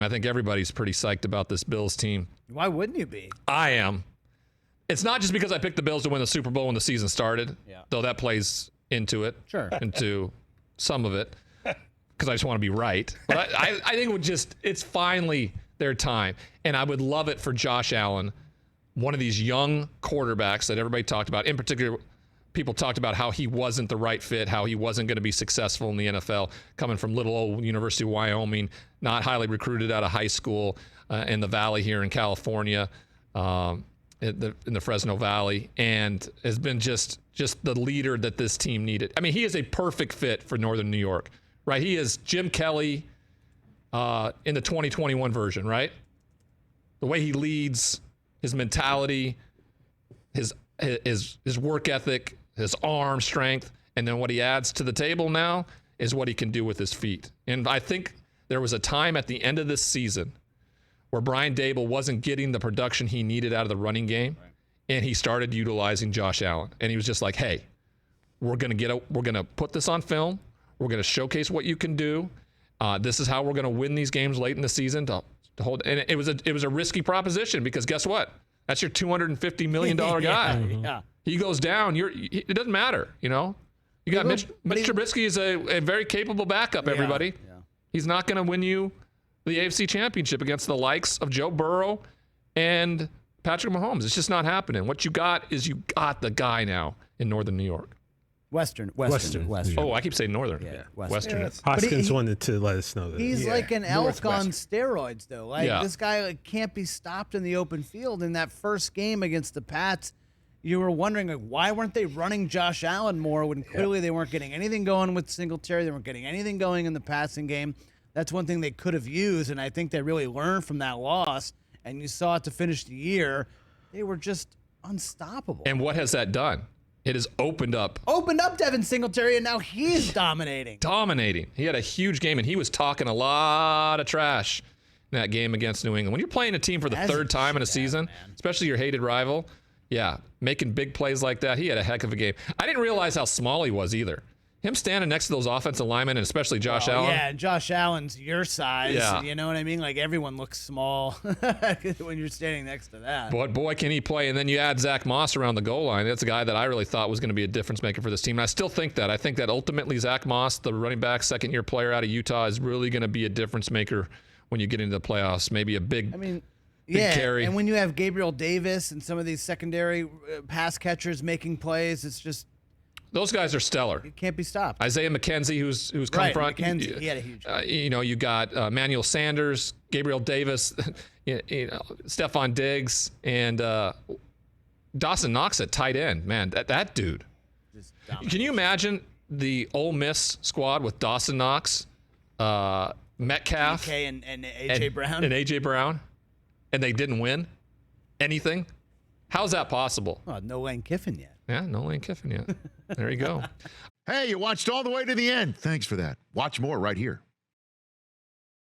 I think everybody's pretty psyched about this Bills team. Why wouldn't you be? I am. It's not just because I picked the Bills to win the Super Bowl when the season started, though that plays into it, into some of it, because I just want to be right. But I think it's finally their time. And I would love it for Josh Allen, one of these young quarterbacks that everybody talked about. In particular, people talked about how he wasn't the right fit, how he wasn't going to be successful in the NFL, coming from little old University of Wyoming, not highly recruited out of high school in the Valley here in California, in the Fresno Valley, and has been just the leader that this team needed. I mean, he is a perfect fit for Northern New York, right? He is Jim Kelly in the 2021 version, right? The way he leads, his mentality, his work ethic, his arm strength, and then what he adds to the table now is what he can do with his feet. And I think there was a time at the end of this season where Brian Daboll wasn't getting the production he needed out of the running game, and he started utilizing Josh Allen. And he was just like, "Hey, we're gonna put this on film. We're gonna showcase what you can do. This is how we're gonna win these games late in the season to hold." And it was a risky proposition because guess what? That's your $250 million guy. Yeah. He goes down. It doesn't matter, you know. You got Mitch Trubisky is a very capable backup. Everybody, he's not going to win you the AFC Championship against the likes of Joe Burrow and Patrick Mahomes. It's just not happening. What you got is the guy now in Northern New York. Western. Oh, I keep saying Northern. Yeah, Western. Yeah, Hoskins wanted to let us know that. He's like an elk on steroids, though. This guy can't be stopped in the open field. In that first game against the Pats, you were wondering, why weren't they running Josh Allen more when clearly they weren't getting anything going with Singletary. They weren't getting anything going in the passing game. That's one thing they could have used, and I think they really learned from that loss. And you saw it to finish the year. They were just unstoppable. And what has that done? It has opened up Devin Singletary, and now he's dominating. He had a huge game, and he was talking a lot of trash in that game against New England. When you're playing a team for the third time in a season, especially your hated rival, making big plays like that, he had a heck of a game. I didn't realize how small he was either. Him standing next to those offensive linemen, and especially Josh Allen. Yeah, Josh Allen's your size. Yeah. You know what I mean? Like, everyone looks small when you're standing next to that. But boy, can he play. And then you add Zach Moss around the goal line. That's a guy that I really thought was going to be a difference maker for this team. And I still think that. I think that ultimately Zach Moss, the running back, second-year player out of Utah, is really going to be a difference maker when you get into the playoffs. Maybe a big carry. And when you have Gabriel Davis and some of these secondary pass catchers making plays, it's just... Those guys are stellar. You can't be stopped. Isaiah McKenzie, who's come from. McKenzie, he had a huge game. You got Emmanuel Sanders, Gabriel Davis, Stephon Diggs, and Dawson Knox at tight end. Man, that dude. Can you imagine the Ole Miss squad with Dawson Knox, Metcalf, and A.J. Brown? And A.J. Brown, and they didn't win anything? How's that possible? Oh, no Lane Kiffin yet. Yeah, no Lane Kiffin yet. There you go. Hey, you watched all the way to the end. Thanks for that. Watch more right here.